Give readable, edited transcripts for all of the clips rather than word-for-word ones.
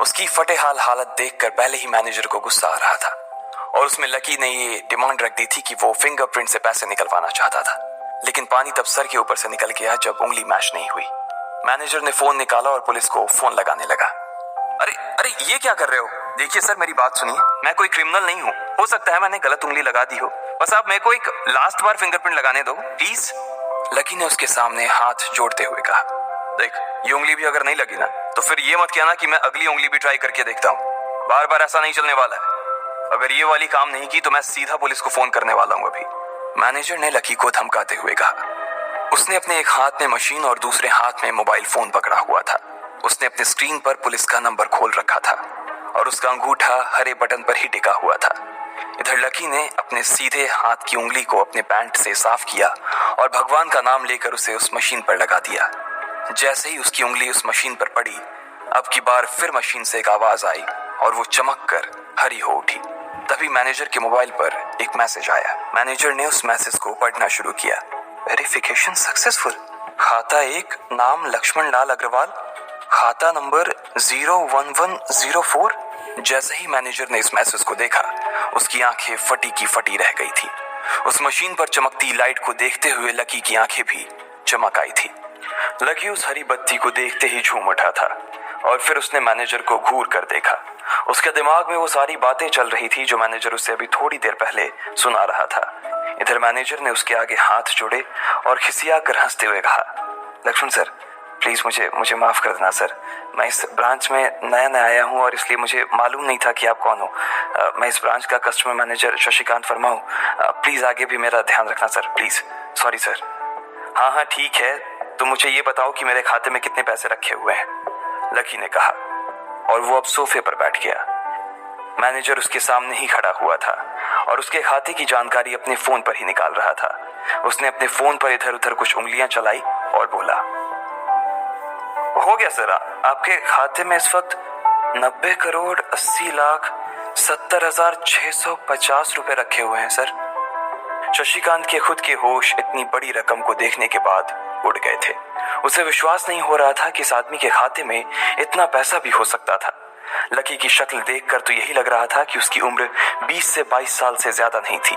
उसकी फटेहाल हालत देखकर पहले ही मैनेजर को गुस्सा आ रहा था और उसमें लकी ने ये डिमांड रख दी थी कि वो फिंगरप्रिंट से पैसे निकलवाना चाहता था। लेकिन पानी तब सर के ऊपर से निकल गया जब उंगली मैच नहीं हुई। मैनेजर ने फोन निकाला और पुलिस को फोन लगाने लगा। अरे अरे ये क्या कर रहे हो? देखिए सर, मेरी बात सुनिए, मैं कोई क्रिमिनल नहीं हूँ। हो सकता है मैंने गलत उंगली लगा दी हो, बस आप मेरे को एक लास्ट बार फिंगरप्रिंट लगाने दो प्लीज। लकी ने उसके सामने हाथ जोड़ते हुए कहा, देख ये उंगली भी अगर नहीं लगी ना तो फिर ये मत कहना कि मैं अगली उंगली भी ट्राई करके देखता हूँ। बार बार ऐसा नहीं चलने वाला है। अगर ये वाली काम नहीं की तो मैं सीधा पुलिस को फोन करने वाला हूँ अभी। मैनेजर ने लकी को धमकाते हुए कहा। उसने अपने एक हाथ में मशीन और दूसरे हाथ में मोबाइल फोन पकड़ा हुआ था। उसने अपने स्क्रीन पर पुलिस का नंबर खोल रखा था और उसका अंगूठा हरे बटन पर ही टिका हुआ था। इधर लकी ने अपने सीधे हाथ की उंगली को अपने पैंट से साफ किया और भगवान का नाम लेकर उसे उस मशीन पर लगा दिया। जैसे ही उसकी उंगली उस मशीन पर पड़ी, अब की बार फिर मशीन से एक आवाज आई और वो चमक कर हरी हो उठी। तभी मैनेजर के मोबाइल पर एक मैसेज आया। मैनेजर ने उस मैसेज को पढ़ना शुरू किया। Verification successful. खाता 1, नाम लक्ष्मण लाल अग्रवाल, खाता नंबर 01104। जैसे ही मैनेजर ने इस मैसेज को देखा, उसकी आंखें फटी की फटी रह गई थी। उस मशीन पर चमकती लाइट को देखते हुए लकी की आंखें भी चमक आई थी। लकी उस हरी बत्ती को देखते ही झूम उठा था और फिर उसने मैनेजर को घूर कर देखा। उसके दिमाग में वो सारी बातें चल रही थी जो मैनेजर उसे अभी थोड़ी देर पहले सुना रहा था। इधर मैनेजर ने उसके आगे हाथ जोड़े और खिसिया कर हंसते हुए कहा, लक्ष्मण सर प्लीज मुझे माफ कर देना सर। मैं इस ब्रांच में नया आया हूँ और इसलिए मुझे मालूम नहीं था कि आप कौन हो। मैं इस ब्रांच का कस्टमर मैनेजर शशिकांत वर्मा हूँ। प्लीज आगे भी मेरा ध्यान रखना सर, प्लीज। Sorry sir. हाँ ठीक है, तो मुझे ये बताओ कि मेरे खाते में कितने पैसे रखे हुए हैं, लकी ने कहा और वो अब सोफे पर बैठ गया। मैनेजर उसके सामने ही खड़ा हुआ था और उसके खाते की जानकारी अपने फोन पर ही निकाल रहा था। उसने अपने फोन पर इधर उधर कुछ उंगलियां चलाई और बोला, हो गया सर, आपके खाते में इस वक्त 90,80,70,650 रुपए रखे हुए हैं सर। शशिकांत के खुद के होश इतनी बड़ी रकम को देखने के बाद उड़ गए थे। उसे विश्वास नहीं हो रहा था कि इस आदमी के खाते में इतना पैसा भी हो सकता था। लकी की शक्ल देखकर तो यही लग रहा था कि उसकी उम्र 20 से 22 साल से ज्यादा नहीं थी।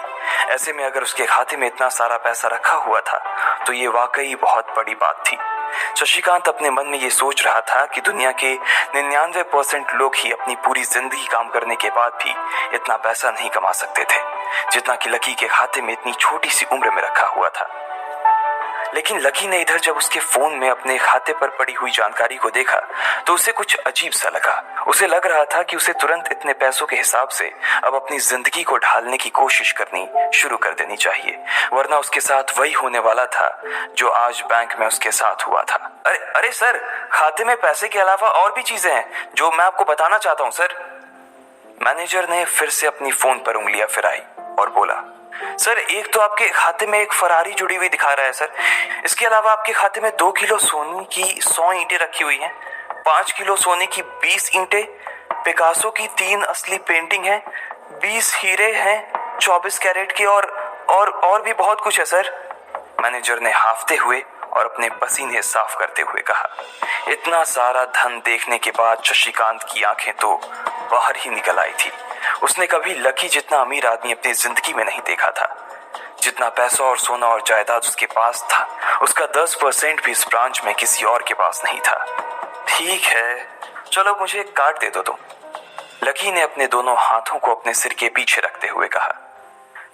ऐसे में अगर उसके खाते में इतना सारा पैसा रखा हुआ था तो ये वाकई बहुत बड़ी बात थी। शशिकांत अपने मन में ये सोच रहा था कि दुनिया के 99% लोग ही अपनी पूरी जिंदगी काम करने के बाद भी इतना पैसा नहीं कमा सकते थे जितना कि लकी के खाते में इतनी छोटी सी उम्र में रखा हुआ था। लेकिन लकी ने इधर जब उसके फोन में अपने खाते पर पड़ी हुई जानकारी को देखा तो उसे कुछ अजीब सा लगा। उसे लग रहा था कि उसे तुरंत इतने पैसों के हिसाब से अब अपनी जिंदगी को ढालने की कोशिश करनी शुरू कर देनी चाहिए, वरना उसके साथ वही होने वाला था जो आज बैंक में उसके साथ हुआ था। अरे सर, खाते में पैसे के अलावा और भी चीजें हैं जो मैं आपको बताना चाहता हूँ सर। मैनेजर ने फिर से अपनी फोन पर उंगलियां फिराई और बोला, सर एक तो आपके खाते में एक फरारी जुड़ी हुई दिखा रहा है सर। इसके अलावा आपके खाते में 2 किलो सोने की 100 ईंटें रखी हुई हैं, 5 किलो सोने की 20 ईंटें, पिकासो की 3 असली पेंटिंग है, 20 हीरे हैं 24 कैरेट के और भी बहुत कुछ है सर। मैनेजर ने हाफते हुए और अपने पसीने साफ करते हुए कहा। इतना सारा धन देखने के बाद शशिकांत की आंखें तो बाहर ही निकल आई थी। उसने कभी लकी जितना अमीर आदमी अपनी जिंदगी में नहीं देखा था। जितना पैसा और सोना और जायदाद उसके पास था, उसका 10% भी इस ब्रांच में किसी और के पास नहीं था। ठीक है, चलो मुझे एक कार्ड दे दो तुम, लकी ने अपने दोनों हाथों को अपने सिर के पीछे रखते हुए कहा।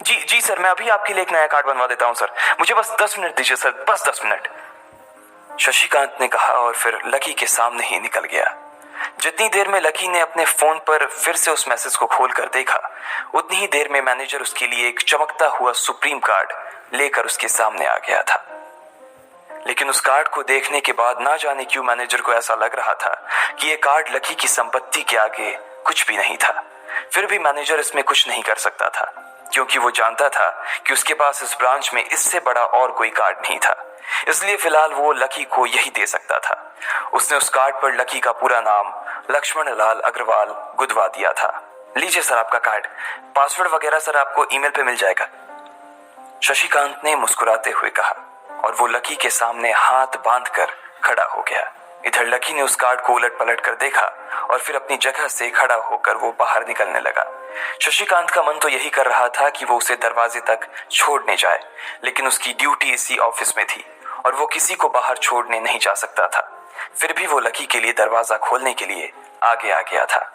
जी सर, मैं अभी आपके लिए एक नया कार्ड बनवा देता हूँ सर, मुझे बस 10 मिनट दीजिए सर, बस 10 मिनट, शशिकांत ने कहा और फिर लकी के सामने ही निकल गया। जितनी देर में लकी ने अपने फोन पर फिर से उस मैसेज को खोलकर देखा, उतनी ही देर में मैनेजर उसके लिए एक चमकता हुआ सुप्रीम कार्ड लेकर उसके सामने आ गया था। लेकिन उस कार्ड को देखने के बाद ना जाने क्यों मैनेजर को ऐसा लग रहा था कि ये कार्ड लकी की संपत्ति के आगे कुछ भी नहीं था। फिर भी मैनेजर इसमें कुछ नहीं कर सकता था क्योंकि वो जानता था कि उसके पास इस ब्रांच में इससे बड़ा और कोई कार्ड नहीं था। इसलिए फिलहाल वो लकी को यही दे सकता था। उसने उस कार्ड पर लकी का पूरा नाम लक्ष्मण लाल अग्रवाल गुदवा दिया था। लीजिए सर आपका कार्ड, पासवर्ड वगैरह सर आपको ईमेल पे मिल जाएगा, शशिकांत ने मुस्कुराते हुए कहा और वो लकी के सामने हाथ बांधकर खड़ा हो गया। इधर लकी ने उस कार्ड को उलट पलट कर देखा और फिर अपनी जगह से खड़ा होकर वो बाहर निकलने लगा। शशिकांत का मन तो यही कर रहा था कि वो उसे दरवाजे तक छोड़ने जाए, लेकिन उसकी ड्यूटी इसी ऑफिस में थी और वो किसी को बाहर छोड़ने नहीं जा सकता था। फिर भी वो लकी के लिए दरवाजा खोलने के लिए आगे आ गया था।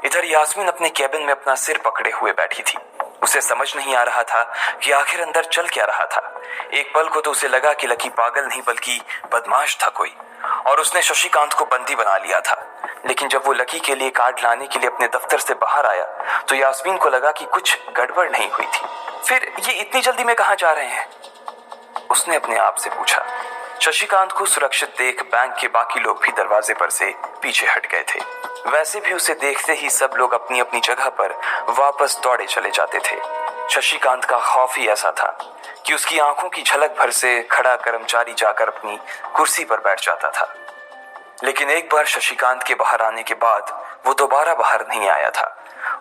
इधर यास्मीन अपने कैबिन में अपना सिर पकड़े हुए बैठी थी। उसे समझ नहीं आ रहा था कि आखिर अंदर चल क्या रहा था। एक पल को तो उसे लगा कि लकी पागल नहीं बल्कि बदमाश था कोई, और उसने शशिकांत को बंदी बना लिया था। लेकिन जब वो लकी के लिए कार्ड लाने के लिए अपने दफ्तर से बाहर आया तो यास्मीन को लगा कि कुछ गड़बड़ नहीं हुई थी। फिर ये इतनी जल्दी में कहाँ जा रहे हैं? उसने अपने आप से पूछा। शशिकांत को सुरक्षित देख बैंक के बाकी लोग भी दरवाजे पर से पीछे हट गए थे। वैसे भी उसे देखते ही सब लोग अपनी अपनी जगह पर वापस दौड़े चले जाते थे। शशिकांत का खौफ ही ऐसा था कि उसकी आंखों की झलक भर से खड़ा कर्मचारी जाकर अपनी कुर्सी पर बैठ जाता था। लेकिन एक बार शशिकांत के बाहर आने के बाद वो दोबारा बाहर नहीं आया था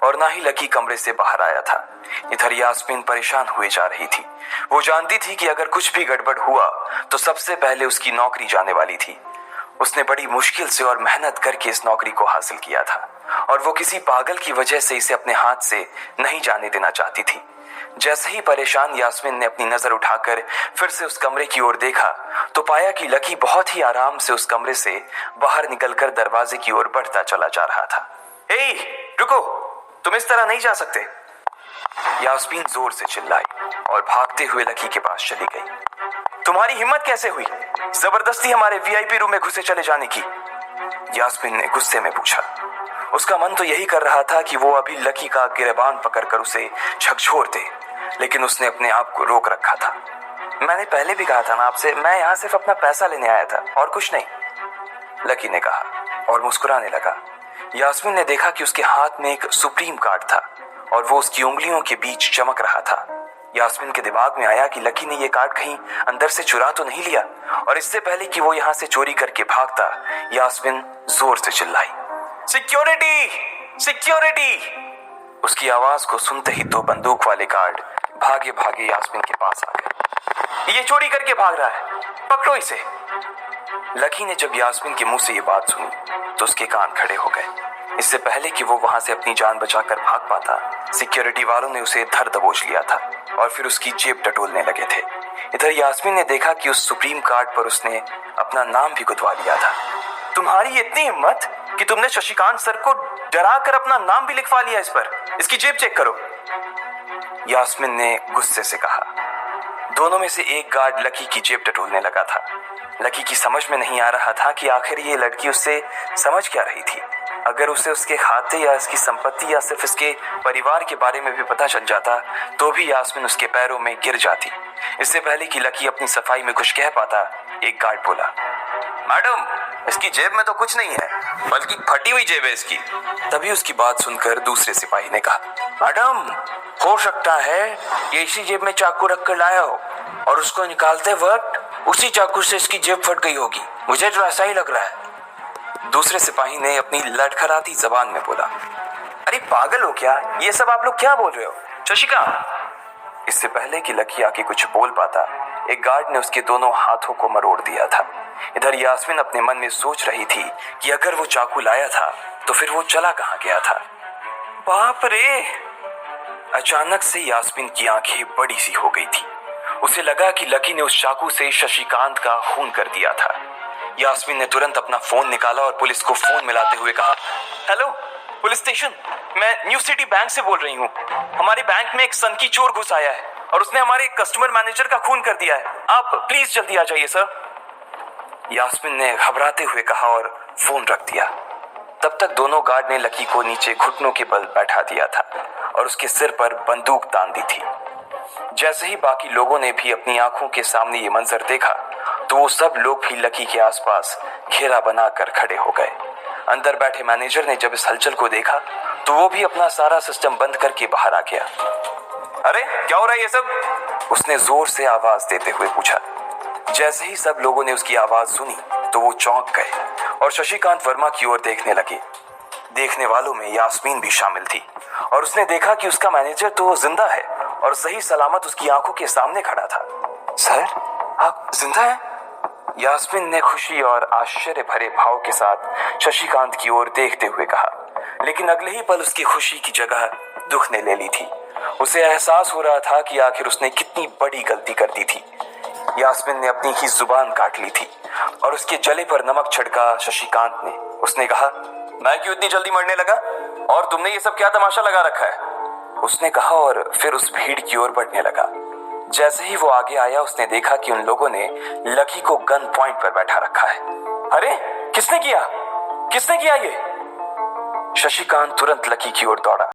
और ना ही लकी कमरे से बाहर आया था। इधर यास्मीन परेशान हुए जा रही थी। वो जानती थी कि अगर कुछ भी गड़बड़ हुआ तो सबसे पहले उसकी नौकरी जाने वाली थी। उसने बड़ी मुश्किल से और मेहनत करके इस नौकरी को हासिल किया था और वो किसी पागल की वजह से इसे अपने हाथ से नहीं जाने देना चाहती थी। जैसे ही परेशान यास्मीन ने अपनी नजर उठाकर फिर से उस कमरे की ओर देखा तो पाया कि लकी बहुत ही आराम से उस कमरे से बाहर निकलकर दरवाजे की ओर बढ़ता चला जा रहा था। ए, रुको, तुम इस तरह नहीं जा सकते। यास्मीन जोर से चिल्लाई और भागते हुए लकी के पास चली गई। तुम्हारी हिम्मत कैसे हुई जबरदस्ती हमारे वीआईपी रूम में घुसे चले जाने की? यास्मीन ने गुस्से में पूछा। उसका मन तो यही कर रहा था कि वो अभी लकी का गिरेबान पकड़कर उसे झकझोर दे, लेकिन उसने अपने आप को रोक रखा था। मैंने पहले भी कहा था ना आपसे, मैं यहाँ सिर्फ अपना पैसा लेने आया था और कुछ नहीं, लकी ने कहा और मुस्कुराने लगा। यास्मीन ने देखा कि उसके हाथ में एक सुप्रीम कार्ड था और वो उसकी उंगलियों के बीच चमक रहा था। यास्मीन के दिमाग में आया कि लकी ने ये कार्ड कहीं अंदर से चुरा तो नहीं लिया, और इससे पहले कि वो यहाँ से चोरी करके भागता यास्मीन जोर से चिल्लाई, सिक्योरिटी, सिक्योरिटी। उसकी आवाज को सुनते ही तो बंदूक वाले गार्ड भागे भागे यास्मीन के पास आ गए। ये चोरी करके भाग रहा है, पकड़ो इसे। लकी ने जब यास्मीन के मुंह से ये बात सुनी तो उसके कान खड़े हो गए। इससे पहले कि वो वहां से अपनी जान बचाकर भाग पाता, सिक्योरिटी वालों ने उसे धर दबोच लिया था और फिर उसकी जेब टटोलने लगे थे। इधर यास्मीन ने देखा कि उस सुप्रीम कार्ड पर उसने अपना नाम भी गुदवा लिया था। तुम्हारी इतनी हिम्मत कि तुमने शशिकांत सर को डरा कर अपना नाम भी लिखवा लिया इस पर। इसकी जेब चेक करो, यास्मीन ने गुस्से से कहा। दोनों में से एक गार्ड लकी की जेब टटोलने लगा था। लकी की समझ में नहीं आ रहा था कि आखिर ये लड़की उससे समझ क्या रही थी। अगर उसे उसके खाते या इसकी संपत्ति या सिर्फ इसके परिवार के बारे में भी पता चल जाता तो भी यास्मीन उसके पैरों में गिर जाती। इससे पहले कि लकी अपनी सफाई में कुछ कह पाता, एक गार्ड बोला, मैडम, इसकी जेब में तो कुछ नहीं है, बल्कि फटी हुई जेब है इसकी। तभी उसकी बात सुनकर दूसरे सिपाही ने कहा, मैडम, हो सकता है ये इसी जेब में चाकू रख कर लाया हो और उसको निकालते वक्त उसी चाकू से इसकी जेब फट गई होगी, मुझे तो ऐसा ही लग रहा है। दूसरे सिपाही ने अपनी लड़खड़ाती जबान में बोला, अरे पागल हो क्या, ये सब आप लोग क्या बोल रहे हो? शशिकांत। इससे पहले कि लकी आके कुछ बोल पाता, एक गार्ड ने उसके दोनों हाथों को मरोड़ दिया था। इधर यास्मीन अपने मन में सोच रही थी कि अगर वो चाकू लाया था तो फिर वो चला कहाँ गया था। बाप रे! अचानक से यास्मीन की आंखें बड़ी सी हो गई थी। उसे लगा कि लकी ने उस चाकू से शशिकांत का खून कर दिया था। यास्मीन ने तुरंत अपना फोन निकाला और पुलिस को फोन मिलाते हुए कहा, हेलो पुलिस स्टेशन, मैं न्यू सिटी बैंक से बोल रही हूँ। हमारे बैंक में एक सनकी चोर घुस आया है और उसने हमारे कस्टमर मैनेजर का खून कर दिया है। आप प्लीज जल्दी आ जाइए सर। यास्मीन ने घबराते हुए कहा और फोन रख दिया। तब तक दोनों गार्ड ने लकी को नीचे घुटनों के बल बैठा दिया था और उसके सिर पर बंदूक तान दी थी। जैसे ही बाकी लोगों ने भी अपनी आंखों के सामने ये मंजर देखा तो वो सब लोग भी लकी के आसपास घेरा बनाकर खड़े हो गए। अंदर बैठे मैनेजर ने जब इस हलचल को देखा तो वो भी अपना सारा सिस्टम बंद करके बाहर आ गया। अरे क्या हो रहा है ये सब? उसने जोर से आवाज देते हुए पूछा। जैसे ही सब लोगों ने उसकी आवाज सुनी तो वो चौंक गए और शशिकांत वर्मा की ओर देखने लगे। देखने वालों में यास्मीन भी शामिल थी और उसने देखा कि उसका मैनेजर तो जिंदा है और सही सलामत उसकी आंखों के सामने खड़ा था। सर, आप जिंदा हैं? यास्मीन ने खुशी और आश्चर्य भरे भाव के साथ शशिकांत की ओर देखते हुए कहा, लेकिन अगले ही पल उसकी खुशी की जगह दुख ने ले ली थी। उसे एहसास हो रहा था कि आखिर उसने कितनी बड़ी गलती कर दी थी। यास्मीन ने अपनी ही जुबान काट ली थी और उसके जले पर नमक छिड़का शशिकांत ने। उसने कहा, मैं क्यों इतनी जल्दी मरने लगा और तुमने ये सब क्या तमाशा लगा रखा है? उसने कहा और फिर उस भीड़ की ओर बढ़ने लगा। जैसे ही वो आगे आया उसने देखा कि उन लोगों ने लकी को गन पॉइंट पर बैठा रखा है। अरे किसने किया ये? शशिकांत तुरंत लकी की ओर दौड़ा।